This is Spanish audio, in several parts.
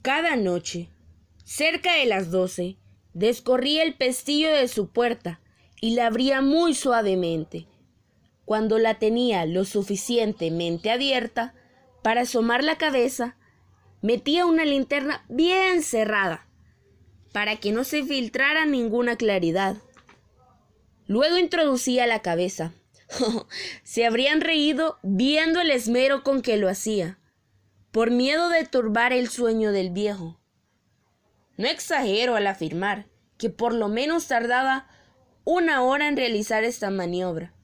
Cada noche, cerca de las 12, descorría el pestillo de su puerta y la abría muy suavemente. Cuando la tenía lo suficientemente abierta para asomar la cabeza, metía una linterna bien cerrada para que no se filtrara ninguna claridad. Luego introducía la cabeza. Se habrían reído viendo el esmero con que lo hacía, por miedo de turbar el sueño del viejo. No exagero al afirmar que por lo menos tardaba 1 hora en realizar esta maniobra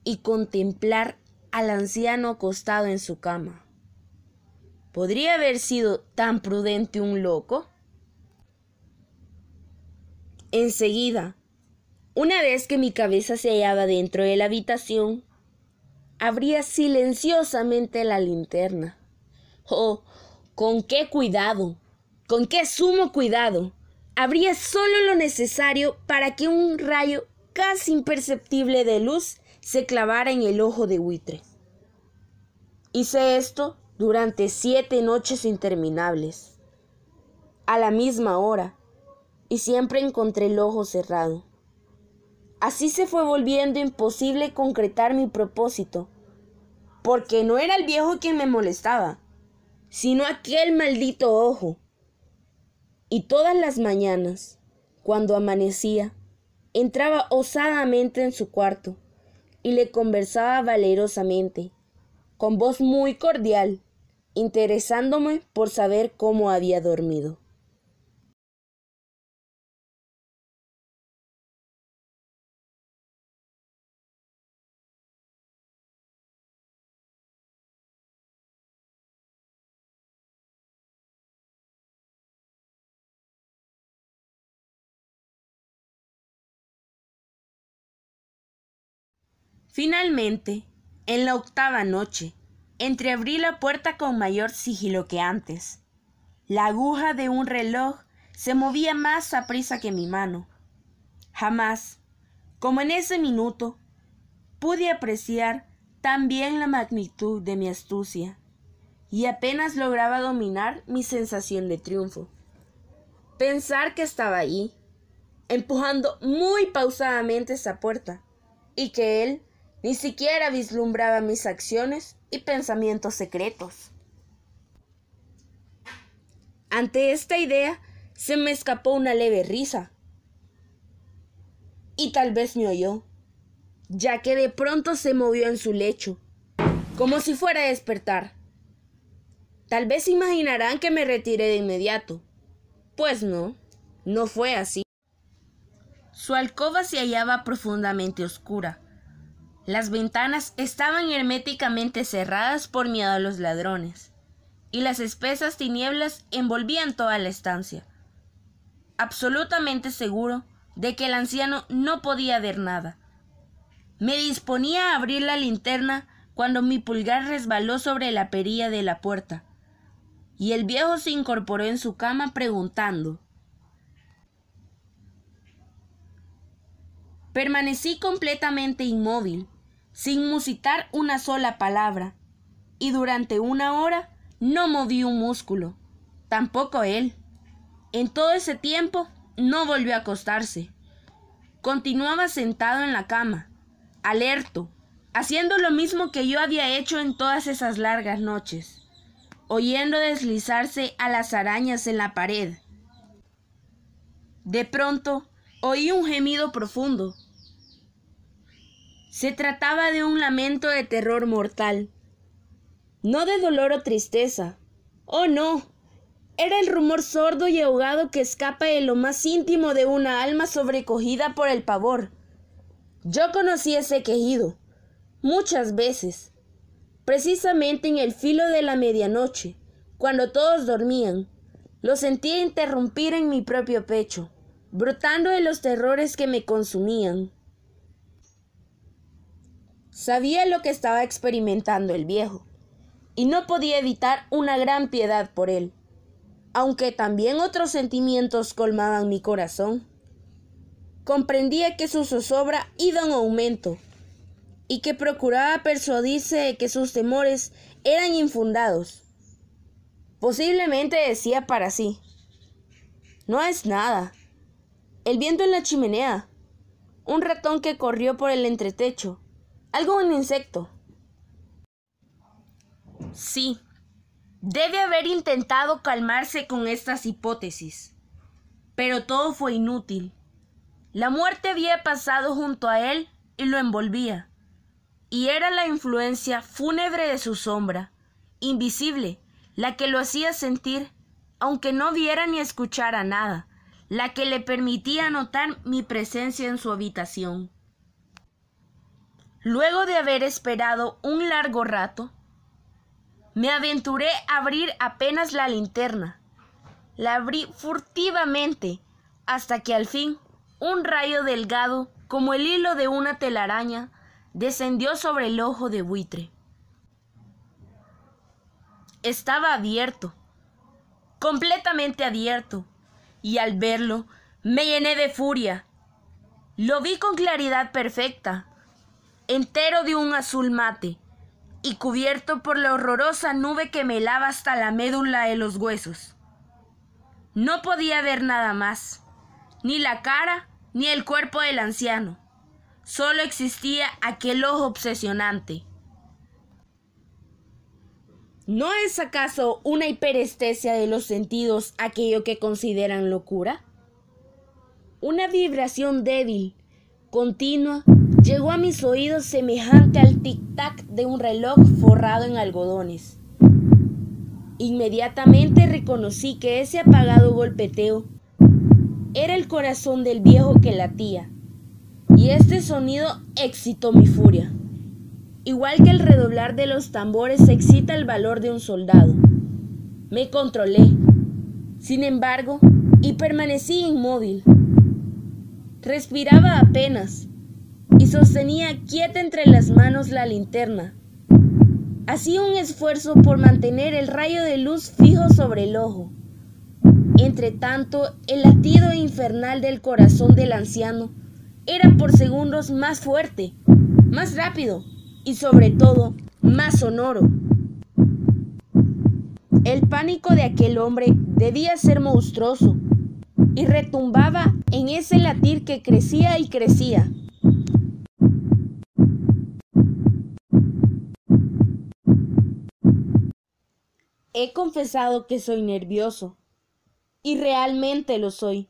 y contemplar al anciano acostado en su cama. ¿Podría haber sido tan prudente un loco? Enseguida, una vez que mi cabeza se hallaba dentro de la habitación, abría silenciosamente la linterna. Oh, con qué cuidado, con qué sumo cuidado. Abría solo lo necesario para que un rayo casi imperceptible de luz se clavara en el ojo de buitre. Hice esto durante 7 noches interminables, a la misma hora, y siempre encontré el ojo cerrado. Así se fue volviendo imposible concretar mi propósito, porque no era el viejo quien me molestaba, sino aquel maldito ojo. Y todas las mañanas, cuando amanecía, entraba osadamente en su cuarto y le conversaba valerosamente, con voz muy cordial, interesándome por saber cómo había dormido. Finalmente, en la 8ª noche, entreabrí la puerta con mayor sigilo que antes. La aguja de un reloj se movía más aprisa que mi mano. Jamás, como en ese minuto, pude apreciar tan bien la magnitud de mi astucia, y apenas lograba dominar mi sensación de triunfo. Pensar que estaba allí, empujando muy pausadamente esa puerta, y que él ni siquiera vislumbraba mis acciones y pensamientos secretos. Ante esta idea se me escapó una leve risa. Y tal vez me oyó, ya que de pronto se movió en su lecho, como si fuera a despertar. Tal vez imaginarán que me retiré de inmediato. Pues no, no fue así. Su alcoba se hallaba profundamente oscura. Las ventanas estaban herméticamente cerradas por miedo a los ladrones, y las espesas tinieblas envolvían toda la estancia. Absolutamente seguro de que el anciano no podía ver nada. Me disponía a abrir la linterna cuando mi pulgar resbaló sobre la perilla de la puerta, y el viejo se incorporó en su cama preguntando. Permanecí completamente inmóvil, sin musitar una sola palabra, y durante 1 hora no moví un músculo, tampoco él. En todo ese tiempo no volvió a acostarse. Continuaba sentado en la cama, alerto, haciendo lo mismo que yo había hecho en todas esas largas noches, oyendo deslizarse a las arañas en la pared. De pronto oí un gemido profundo. Se trataba de un lamento de terror mortal, no de dolor o tristeza. Oh, no, era el rumor sordo y ahogado que escapa de lo más íntimo de una alma sobrecogida por el pavor. Yo conocí ese quejido muchas veces, precisamente en el filo de la medianoche, cuando todos dormían. Lo sentía interrumpir en mi propio pecho, brotando de los terrores que me consumían. Sabía lo que estaba experimentando el viejo, y no podía evitar una gran piedad por él, aunque también otros sentimientos colmaban mi corazón. Comprendía que su zozobra iba en aumento, y que procuraba persuadirse de que sus temores eran infundados. Posiblemente decía para sí: no es nada. El viento en la chimenea. Un ratón que corrió por el entretecho. Algo un insecto. Sí, debe haber intentado calmarse con estas hipótesis. Pero todo fue inútil. La muerte había pasado junto a él y lo envolvía. Y era la influencia fúnebre de su sombra, invisible, la que lo hacía sentir, aunque no viera ni escuchara nada, la que le permitía notar mi presencia en su habitación. Luego de haber esperado un largo rato, me aventuré a abrir apenas la linterna. La abrí furtivamente, hasta que al fin un rayo delgado, como el hilo de una telaraña, descendió sobre el ojo de buitre. Estaba abierto, completamente abierto, y al verlo me llené de furia. Lo vi con claridad perfecta, entero de un azul mate, y cubierto por la horrorosa nube que me helaba hasta la médula de los huesos. No podía ver nada más, ni la cara ni el cuerpo del anciano. Solo existía aquel ojo obsesionante. ¿No es acaso una hiperestesia de los sentidos aquello que consideran locura? Una vibración débil, continua, llegó a mis oídos semejante al tic-tac de un reloj forrado en algodones. Inmediatamente reconocí que ese apagado golpeteo era el corazón del viejo que latía, y este sonido excitó mi furia. Igual que el redoblar de los tambores excita el valor de un soldado. Me controlé, sin embargo, y permanecí inmóvil. Respiraba apenas y sostenía quieta entre las manos la linterna. Hacía un esfuerzo por mantener el rayo de luz fijo sobre el ojo. Entretanto, el latido infernal del corazón del anciano era por segundos más fuerte, más rápido y sobre todo más sonoro. El pánico de aquel hombre debía ser monstruoso y retumbaba en ese latir que crecía y crecía. He confesado que soy nervioso, y realmente lo soy.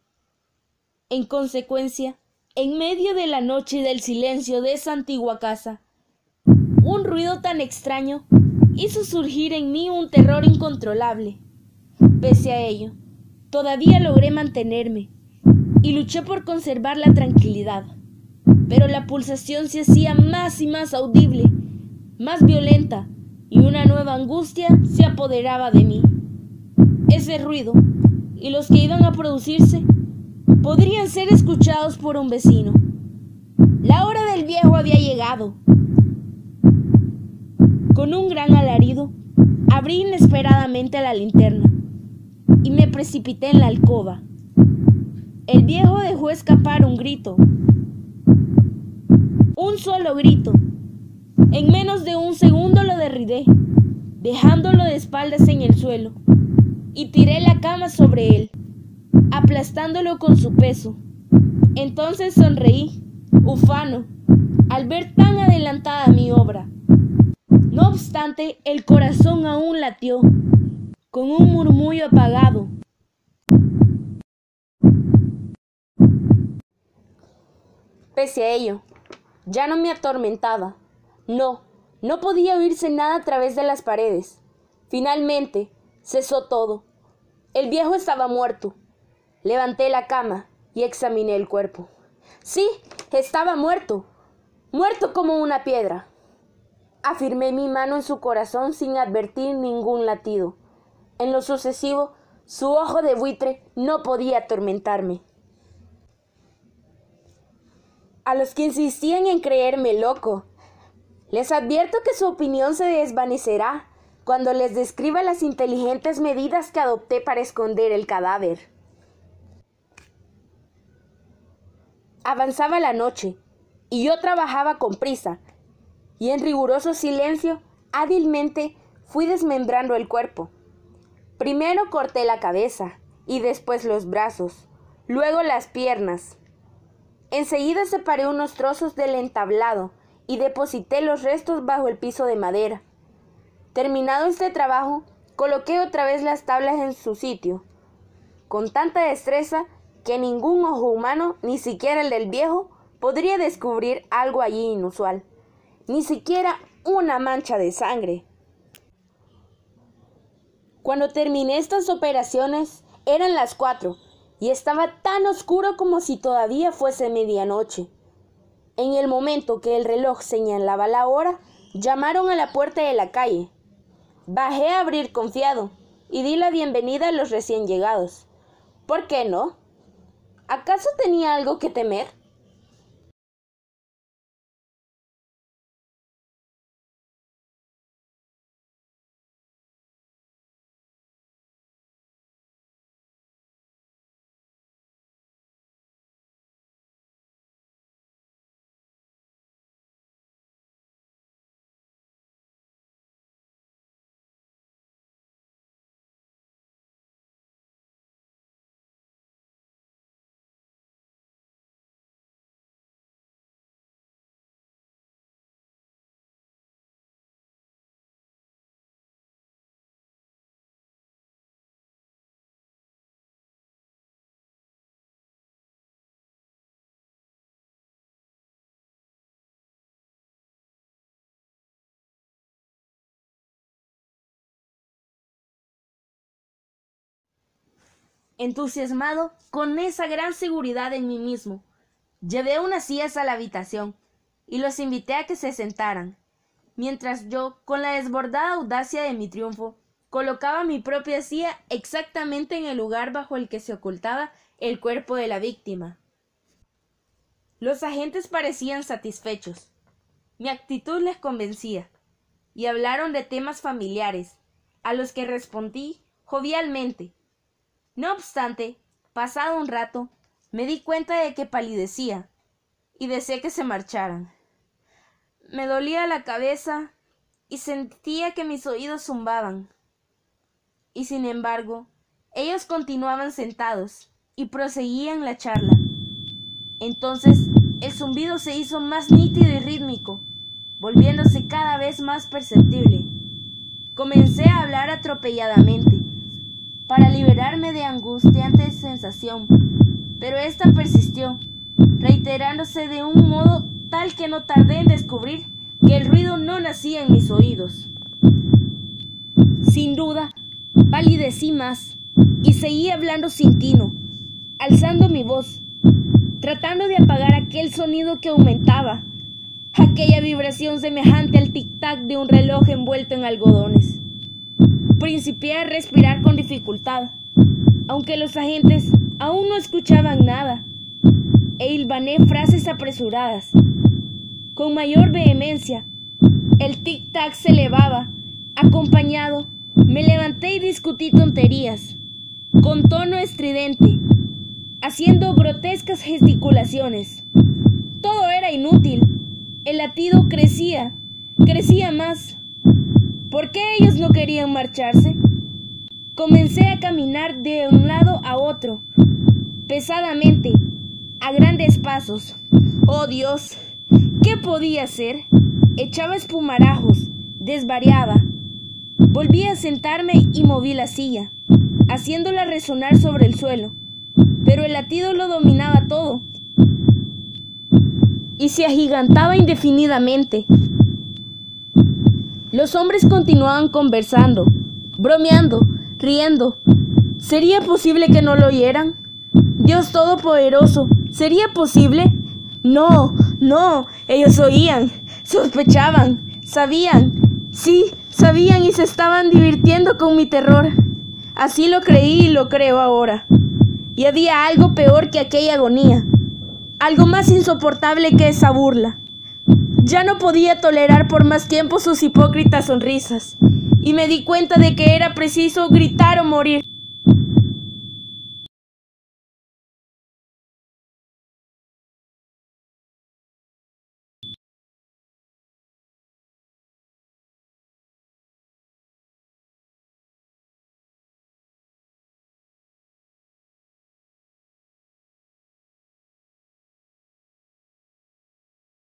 En consecuencia, en medio de la noche y del silencio de esa antigua casa, un ruido tan extraño hizo surgir en mí un terror incontrolable. Pese a ello, todavía logré mantenerme y luché por conservar la tranquilidad, pero la pulsación se hacía más y más audible, más violenta, y una nueva angustia se apoderaba de mí. Ese ruido y los que iban a producirse podrían ser escuchados por un vecino. La hora del viejo había llegado. Con un gran alarido, abrí inesperadamente la linterna y me precipité en la alcoba. El viejo dejó escapar un grito. Un solo grito. En menos de un segundo lo derribé, dejándolo de espaldas en el suelo, y tiré la cama sobre él, aplastándolo con su peso. Entonces sonreí, ufano, al ver tan adelantada mi obra. No obstante, el corazón aún latió, con un murmullo apagado. Pese a ello, ya no me atormentaba. No podía oírse nada a través de las paredes. Finalmente, cesó todo. El viejo estaba muerto. Levanté la cama y examiné el cuerpo. Sí, estaba muerto. Muerto como una piedra. Afirmé mi mano en su corazón sin advertir ningún latido. En lo sucesivo, su ojo de buitre no podía atormentarme. A los que insistían en creerme loco, les advierto que su opinión se desvanecerá cuando les describa las inteligentes medidas que adopté para esconder el cadáver. Avanzaba la noche, y yo trabajaba con prisa, y en riguroso silencio, hábilmente fui desmembrando el cuerpo. Primero corté la cabeza y después los brazos, luego las piernas. Enseguida separé unos trozos del entablado y deposité los restos bajo el piso de madera. Terminado este trabajo, coloqué otra vez las tablas en su sitio, con tanta destreza que ningún ojo humano, ni siquiera el del viejo, podría descubrir algo allí inusual, ni siquiera una mancha de sangre. Cuando terminé estas operaciones, eran las 4 y estaba tan oscuro como si todavía fuese medianoche. En el momento que el reloj señalaba la hora, llamaron a la puerta de la calle. Bajé a abrir confiado y di la bienvenida a los recién llegados. ¿Por qué no? ¿Acaso tenía algo que temer? Entusiasmado con esa gran seguridad en mí mismo, llevé unas sillas a la habitación y los invité a que se sentaran, mientras yo, con la desbordada audacia de mi triunfo, colocaba mi propia silla exactamente en el lugar bajo el que se ocultaba el cuerpo de la víctima. Los agentes parecían satisfechos. Mi actitud les convencía, y hablaron de temas familiares, a los que respondí jovialmente. No obstante, pasado un rato, me di cuenta de que palidecía y deseé que se marcharan. Me dolía la cabeza y sentía que mis oídos zumbaban. Y sin embargo, ellos continuaban sentados y proseguían la charla. Entonces, el zumbido se hizo más nítido y rítmico, volviéndose cada vez más perceptible. Comencé a hablar atropelladamente, para liberarme de angustiante sensación, pero ésta persistió, reiterándose de un modo tal que no tardé en descubrir que el ruido no nacía en mis oídos. Sin duda, palidecí más y seguí hablando sin tino, alzando mi voz, tratando de apagar aquel sonido que aumentaba, aquella vibración semejante al tic-tac de un reloj envuelto en algodones. Principié a respirar con dificultad, aunque los agentes aún no escuchaban nada, e hilvané frases apresuradas. Con mayor vehemencia, el tic-tac se elevaba. Acompañado, me levanté y discutí tonterías, con tono estridente, haciendo grotescas gesticulaciones. Todo era inútil. El latido crecía más. ¿Por qué ellos no querían marcharse? Comencé a caminar de un lado a otro, pesadamente, a grandes pasos. ¡Oh, Dios! ¿Qué podía hacer? Echaba espumarajos, desvariaba. Volví a sentarme y moví la silla, haciéndola resonar sobre el suelo, pero el latido lo dominaba todo y se agigantaba indefinidamente. Los hombres continuaban conversando, bromeando, riendo. ¿Sería posible que no lo oyeran? Dios Todopoderoso, ¿sería posible? No, ellos oían, sospechaban, sabían. Sí, sabían y se estaban divirtiendo con mi terror. Así lo creí y lo creo ahora. Y había algo peor que aquella agonía, algo más insoportable que esa burla. Ya no podía tolerar por más tiempo sus hipócritas sonrisas, y me di cuenta de que era preciso gritar o morir.